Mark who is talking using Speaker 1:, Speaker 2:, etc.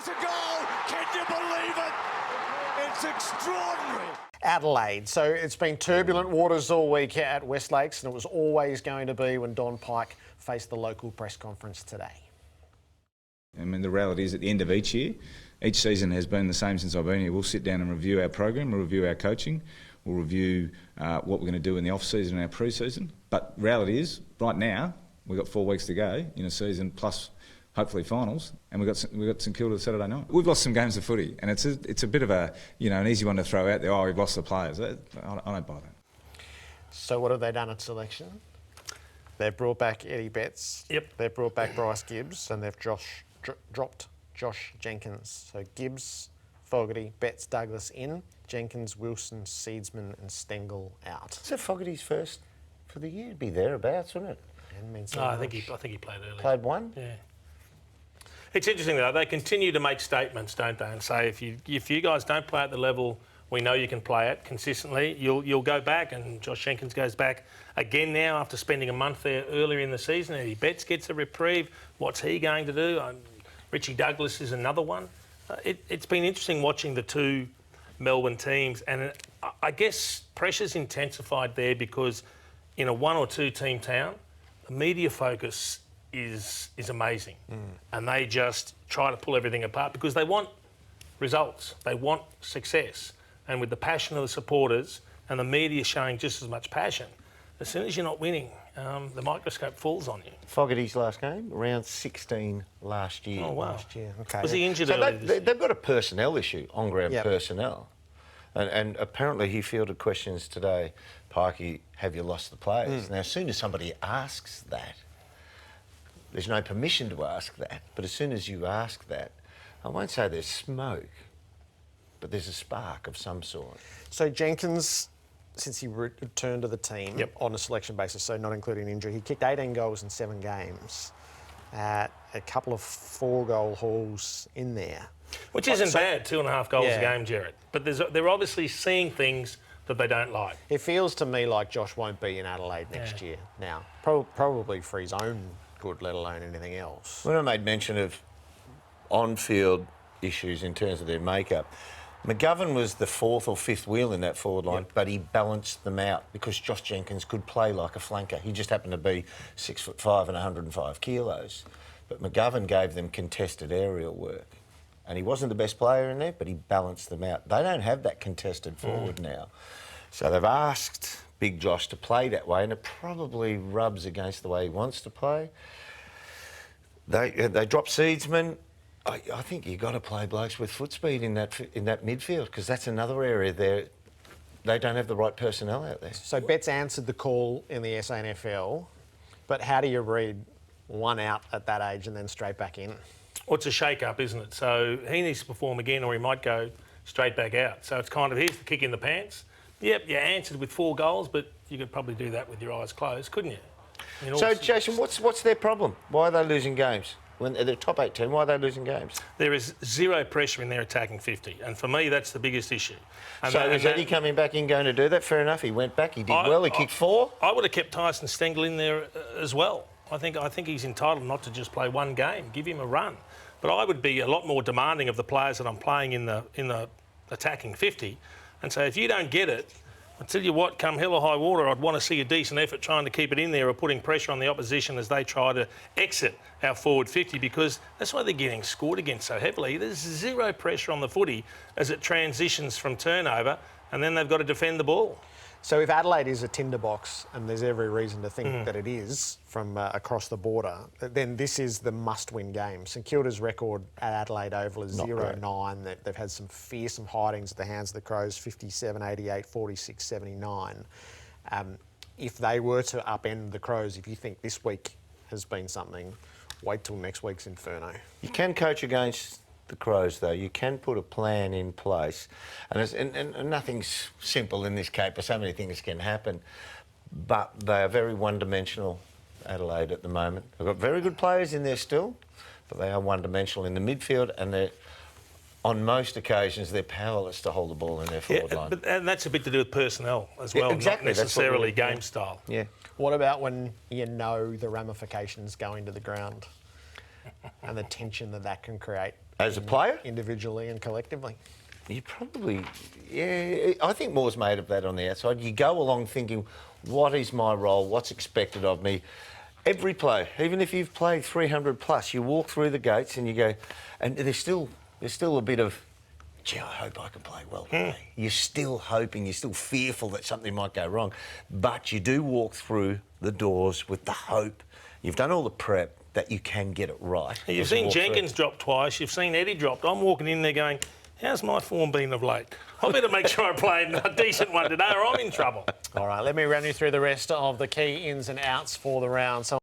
Speaker 1: It's a goal! Can you believe it? It's extraordinary.
Speaker 2: Adelaide. So it's been turbulent waters all week at Westlakes, and it was always going to be when Don Pike faced the local press conference today.
Speaker 3: I mean, the reality is at the end of each year, each season has been the same since I've been here. We'll sit down and review our program, we'll review our coaching, we'll review what we're going to do in the off-season and our pre-season. But reality is, right now, we've got 4 weeks to go in a season plus hopefully finals, and we've got St Kilda Saturday night. We've lost some games of footy, and it's a bit of a, an easy one to throw out there. Oh, we've lost the players. I don't buy that.
Speaker 2: So what have they done at selection? They've brought back Eddie Betts.
Speaker 4: Yep.
Speaker 2: They've brought back Bryce Gibbs, and they've dropped Josh Jenkins. So Gibbs, Fogarty, Betts, Douglas in, Jenkins, Wilson, Seedsman, and Stengel out.
Speaker 5: Is it Fogarty's first for the year? It'd be thereabouts, wouldn't it?
Speaker 4: No, I think he played early.
Speaker 5: Played one?
Speaker 4: Yeah. It's interesting though, they continue to make statements, don't they, and say if you guys don't play at the level we know you can play at consistently, you'll go back, and Josh Jenkins goes back again now after spending a month there earlier in the season. Eddie Betts gets a reprieve. What's he going to do? Richie Douglas is another one. It's been interesting watching the two Melbourne teams, and I guess pressure's intensified there because in a 1 or 2 team town, the media focus is amazing. And they just try to pull everything apart because they want results, they want success. And with the passion of the supporters and the media showing just as much passion, as soon as you're not winning, the microscope falls on you.
Speaker 5: Fogarty's last game, round 16 last year.
Speaker 4: Oh, wow.
Speaker 2: Last year. Okay.
Speaker 4: Was he injured
Speaker 5: So
Speaker 4: early this year?
Speaker 5: they've got a personnel issue, on-ground
Speaker 2: Yep.
Speaker 5: personnel. And apparently he fielded questions today, Pikey, have you lost the players? Now, as soon as somebody asks that, there's no permission to ask that, but as soon as you ask that, I won't say there's smoke, but there's a spark of some sort.
Speaker 2: So Jenkins, since he returned to the team on a selection basis, so not including injury, he kicked 18 goals in 7 games. A couple of 4-goal hauls in there.
Speaker 4: Which isn't bad, 2.5 goals
Speaker 2: Yeah.
Speaker 4: a game, Jared. But they're obviously seeing things that they don't like.
Speaker 2: It feels to me like Josh won't be in Adelaide next year now. Probably for his own good, let alone anything else.
Speaker 5: When I made mention of on-field issues in terms of their makeup, McGovern was the 4th or 5th wheel in that forward line, but he balanced them out because Josh Jenkins could play like a flanker. He just happened to be 6'5" and 105 kilos. But McGovern gave them contested aerial work. And he wasn't the best player in there, but he balanced them out. They don't have that contested forward now. So they've asked Big Josh to play that way, and it probably rubs against the way he wants to play. They drop Seedsman. I think you've got to play blokes with foot speed in that midfield, because that's another area there. They don't have the right personnel out there.
Speaker 2: So Betts answered the call in the SANFL, but how do you read one out at that age and then straight back in?
Speaker 4: Well, it's a shake-up, isn't it? So he needs to perform again or he might go straight back out. So it's kind of, here's the kick in the pants. Yep, you answered with 4 goals, but you could probably do that with your eyes closed, couldn't you?
Speaker 5: So, Jason, what's their problem? Why are they losing games? When they're top 8 team, why are they losing games?
Speaker 4: There is zero pressure in their attacking 50, and for me, that's the biggest issue. And
Speaker 5: so is Eddie coming back in going to do that? Fair enough, he went back, he did well, he kicked 4.
Speaker 4: I would have kept Tyson Stengel in there as well. I think he's entitled not to just play one game, give him a run. But I would be a lot more demanding of the players that I'm playing in the attacking 50 and say, if you don't get it, I tell you what, come hell or high water, I'd want to see a decent effort trying to keep it in there or putting pressure on the opposition as they try to exit our forward 50, because that's why they're getting scored against so heavily. There's zero pressure on the footy as it transitions from turnover, and then they've got to defend the ball.
Speaker 2: So if Adelaide is a tinderbox, and there's every reason to think that it is from across the border, then this is the must-win game. St Kilda's record at Adelaide Oval is 0-9. They've had some fearsome hidings at the hands of the Crows, 57-88, 46-79. If they were to upend the Crows, if you think this week has been something, wait till next week's Inferno.
Speaker 5: You can coach against the Crows, though. You can put a plan in place. And nothing's simple in this caper. So many things can happen. But they are very one-dimensional, Adelaide, at the moment. They've got very good players in there still, but they are one-dimensional in the midfield, and they're, on most occasions, they're powerless to hold the ball in their forward line.
Speaker 4: And that's a bit to do with personnel as well,
Speaker 5: exactly.
Speaker 4: not necessarily game style.
Speaker 5: Yeah.
Speaker 2: What about when you know the ramifications going to the ground and the tension that can create
Speaker 5: As a player?
Speaker 2: Individually and collectively.
Speaker 5: You probably, yeah. I think more's made of that on the outside. You go along thinking, what is my role? What's expected of me? Every player, even if you've played 300 plus, you walk through the gates and you go, and there's still a bit of, gee, I hope I can play well today. You're still hoping, you're still fearful that something might go wrong, but you do walk through the doors with the hope. You've done all the prep that you can get it right.
Speaker 4: You've seen Jenkins drop twice. You've seen Eddie drop. I'm walking in there going, how's my form been of late? I better make sure I play a decent one today or I'm in trouble.
Speaker 2: All right, let me run you through the rest of the key ins and outs for the round. So